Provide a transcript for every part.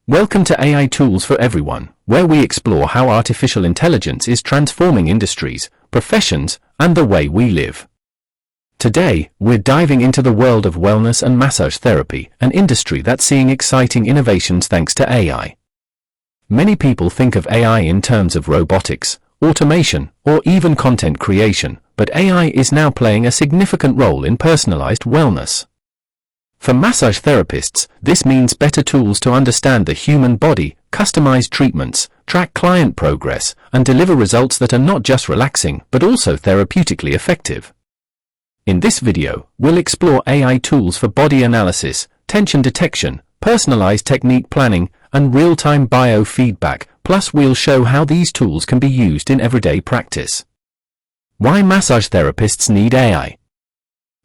Welcome to AI Tools for Everyone, where we explore how artificial intelligence is transforming industries, professions, and the way we live. Today, we're diving into the world of wellness and massage therapy, an industry that's seeing exciting innovations thanks to AI. Many people think of AI in terms of robotics, automation, or even content creation, but AI is now playing a significant role in personalized wellness. For massage therapists, this means better tools to understand the human body, customize treatments, track client progress, and deliver results that are not just relaxing but also therapeutically effective. In this video, we'll explore AI tools for body analysis, tension detection, personalized technique planning, and real-time biofeedback, plus we'll show how these tools can be used in everyday practice. Why massage therapists need AI?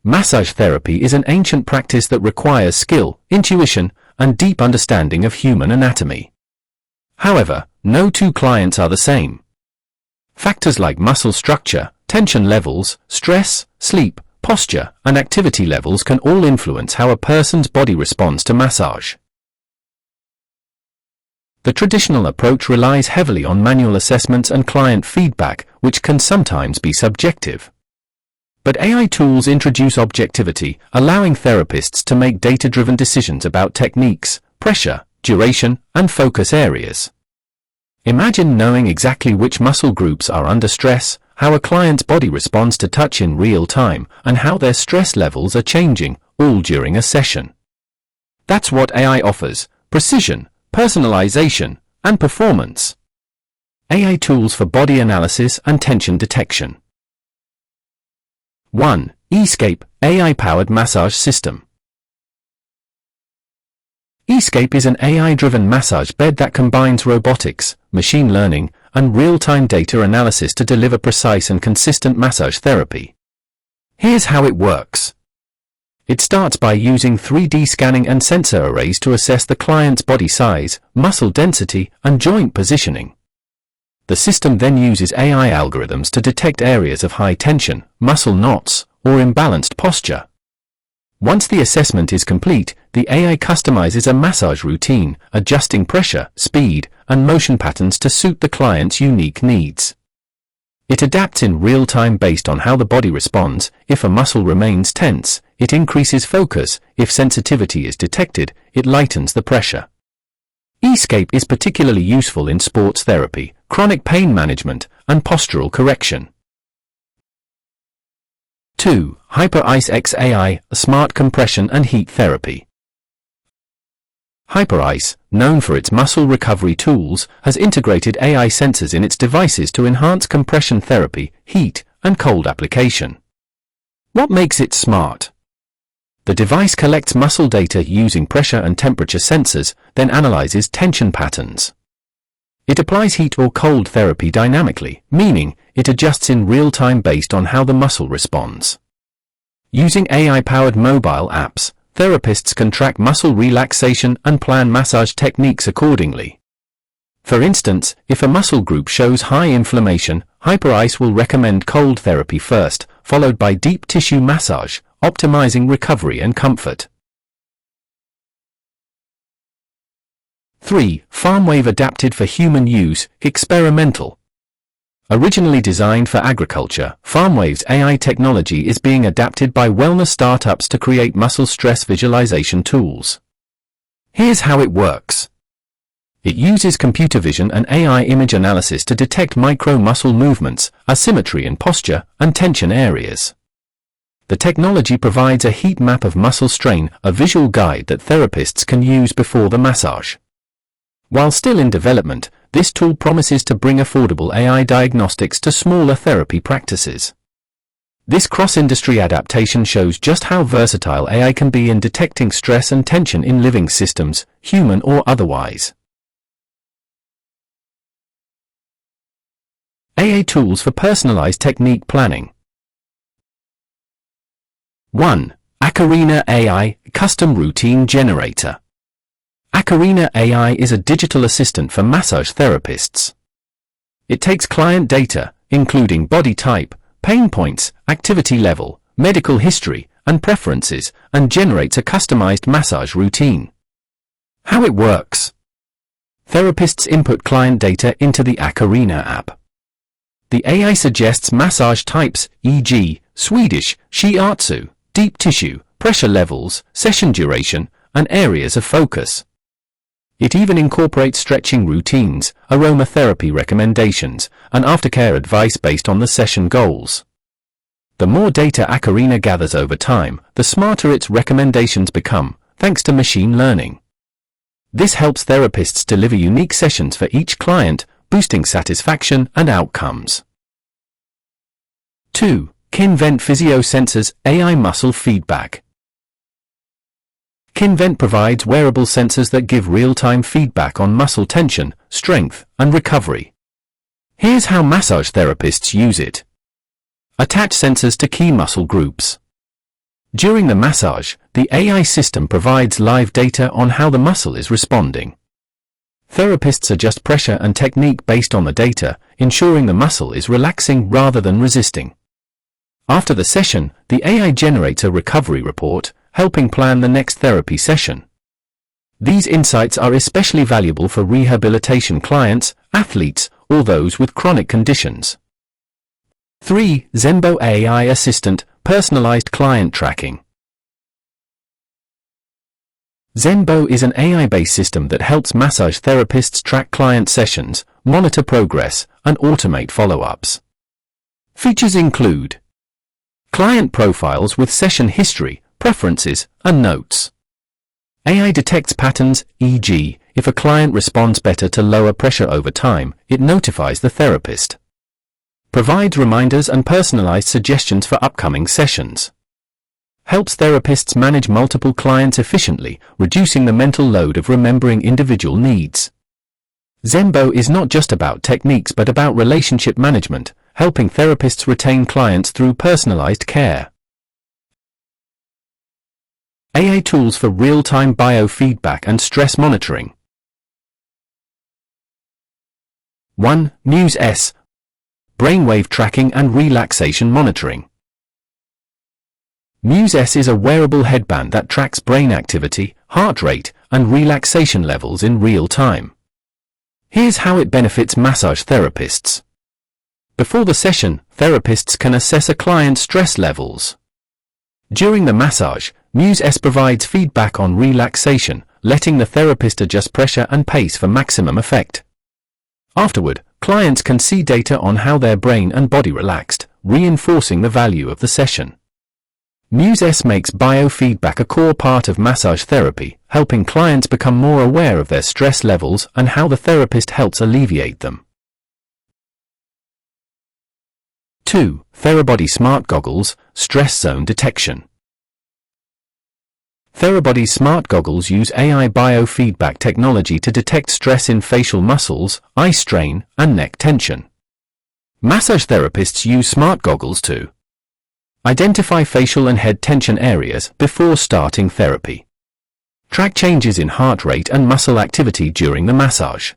Massage therapy is an ancient practice that requires skill, intuition, and deep understanding of human anatomy. However, no two clients are the same. Factors like muscle structure, tension levels, stress, sleep, posture, and activity levels can all influence how a person's body responds to massage. The traditional approach relies heavily on manual assessments and client feedback, which can sometimes be subjective. But AI tools introduce objectivity, allowing therapists to make data-driven decisions about techniques, pressure, duration, and focus areas. Imagine knowing exactly which muscle groups are under stress, how a client's body responds to touch in real time, and how their stress levels are changing, all during a session. That's what AI offers: precision, personalization, and performance. AI tools for body analysis and tension detection. 1. Aescape, AI-powered massage system. Aescape is an AI-driven massage bed that combines robotics, machine learning, and real-time data analysis to deliver precise and consistent massage therapy. Here's how it works. It starts by using 3D scanning and sensor arrays to assess the client's body size, muscle density, and joint positioning. The system then uses AI algorithms to detect areas of high tension, muscle knots, or imbalanced posture. Once the assessment is complete, the AI customizes a massage routine, adjusting pressure, speed, and motion patterns to suit the client's unique needs. It adapts in real time based on how the body responds. If a muscle remains tense, it increases focus. If sensitivity is detected, it lightens the pressure. Aescape is particularly useful in sports therapy, chronic pain management, and postural correction. 2. Hyperice X AI, smart compression and heat therapy. Hyperice, known for its muscle recovery tools, has integrated AI sensors in its devices to enhance compression therapy, heat, and cold application. What makes it smart? The device collects muscle data using pressure and temperature sensors, then analyzes tension patterns. It applies heat or cold therapy dynamically, meaning it adjusts in real time based on how the muscle responds. Using AI-powered mobile apps, therapists can track muscle relaxation and plan massage techniques accordingly. For instance, if a muscle group shows high inflammation, Hyperice will recommend cold therapy first, followed by deep tissue massage, optimizing recovery and comfort. 3. FarmWave adapted for human use, experimental. Originally designed for agriculture, FarmWave's AI technology is being adapted by wellness startups to create muscle stress visualization tools. Here's how it works. It uses computer vision and AI image analysis to detect micro-muscle movements, asymmetry in posture, and tension areas. The technology provides a heat map of muscle strain, a visual guide that therapists can use before the massage. While still in development, this tool promises to bring affordable AI diagnostics to smaller therapy practices. This cross-industry adaptation shows just how versatile AI can be in detecting stress and tension in living systems, human or otherwise. AI tools for personalized technique planning. 1. Akorina AI, Custom Routine Generator. Akorina AI is a digital assistant for massage therapists. It takes client data, including body type, pain points, activity level, medical history, and preferences, and generates a customized massage routine. How it works. Therapists input client data into the Akorina app. The AI suggests massage types, e.g., Swedish, shiatsu, deep tissue, pressure levels, session duration, and areas of focus. It even incorporates stretching routines, aromatherapy recommendations, and aftercare advice based on the session goals. The more data Akorina gathers over time, the smarter its recommendations become, thanks to machine learning. This helps therapists deliver unique sessions for each client, boosting satisfaction and outcomes. 2. Kinvent Physio Sensors AI Muscle Feedback. Kinvent provides wearable sensors that give real-time feedback on muscle tension, strength, and recovery. Here's how massage therapists use it. Attach sensors to key muscle groups. During the massage, the AI system provides live data on how the muscle is responding. Therapists adjust pressure and technique based on the data, ensuring the muscle is relaxing rather than resisting. After the session, the AI generates a recovery report, helping plan the next therapy session. These insights are especially valuable for rehabilitation clients, athletes, or those with chronic conditions. 3. Zenbo AI Assistant Personalized Client Tracking. Zenbo is an AI-based system that helps massage therapists track client sessions, monitor progress, and automate follow-ups. Features include client profiles with session history, preferences, and notes. AI detects patterns, e.g., if a client responds better to lower pressure over time, it notifies the therapist. Provides reminders and personalized suggestions for upcoming sessions. Helps therapists manage multiple clients efficiently, reducing the mental load of remembering individual needs. Zenbo is not just about techniques but about relationship management, helping therapists retain clients through personalized care. AI tools for real-time biofeedback and stress monitoring. 1. Muse S. Brainwave tracking and relaxation monitoring. Muse S is a wearable headband that tracks brain activity, heart rate, and relaxation levels in real time. Here's how it benefits massage therapists. Before the session, therapists can assess a client's stress levels. During the massage, Muse S provides feedback on relaxation, letting the therapist adjust pressure and pace for maximum effect. Afterward, clients can see data on how their brain and body relaxed, reinforcing the value of the session. Muse S makes biofeedback a core part of massage therapy, helping clients become more aware of their stress levels and how the therapist helps alleviate them. 2. Therabody SmartGoggles Stress Zone Detection. Therabody SmartGoggles use AI biofeedback technology to detect stress in facial muscles, eye strain, and neck tension. Massage therapists use smart goggles to identify facial and head tension areas before starting therapy. Track changes in heart rate and muscle activity during the massage.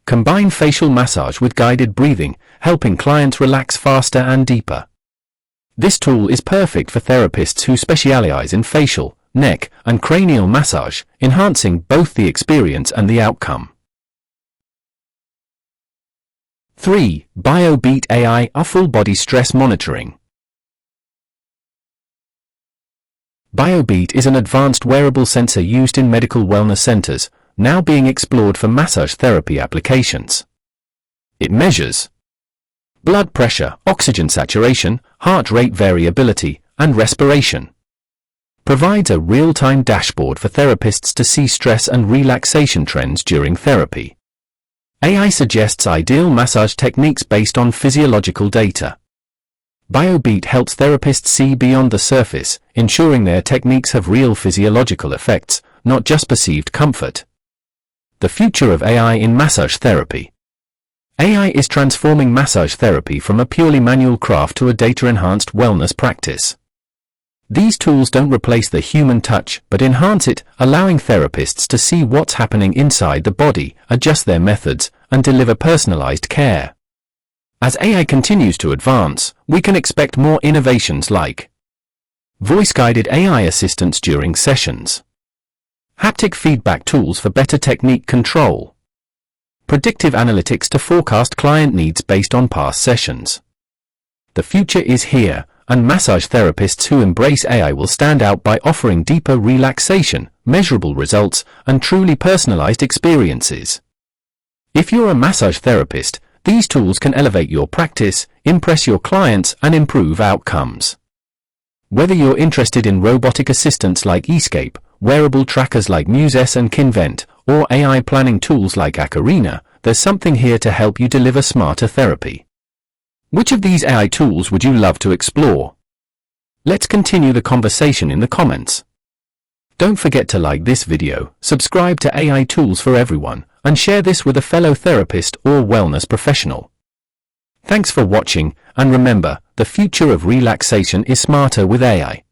Combine facial massage with guided breathing, helping clients relax faster and deeper. This tool is perfect for therapists who specialize in facial, neck, and cranial massage, enhancing both the experience and the outcome. 3. BioBeat AI Full Body Stress Monitoring. BioBeat is an advanced wearable sensor used in medical wellness centers, now being explored for massage therapy applications. It measures blood pressure, oxygen saturation, heart rate variability, and respiration. Provides a real-time dashboard for therapists to see stress and relaxation trends during therapy. AI suggests ideal massage techniques based on physiological data. BioBeat helps therapists see beyond the surface, ensuring their techniques have real physiological effects, not just perceived comfort. The future of AI in massage therapy. AI is transforming massage therapy from a purely manual craft to a data-enhanced wellness practice. These tools don't replace the human touch, but enhance it, allowing therapists to see what's happening inside the body, adjust their methods, and deliver personalized care. As AI continues to advance, we can expect more innovations like voice-guided AI assistants during sessions, haptic feedback tools for better technique control, predictive analytics to forecast client needs based on past sessions. The future is here, and massage therapists who embrace AI will stand out by offering deeper relaxation, measurable results, and truly personalized experiences. If you're a massage therapist, these tools can elevate your practice, impress your clients, and improve outcomes. Whether you're interested in robotic assistants like Aescape, wearable trackers like Muse S and Kinvent, or AI planning tools like Akorina, there's something here to help you deliver smarter therapy. Which of these AI tools would you love to explore? Let's continue the conversation in the comments. Don't forget to like this video, subscribe to AI Tools for Everyone, and share this with a fellow therapist or wellness professional. Thanks for watching, and remember, the future of relaxation is smarter with AI.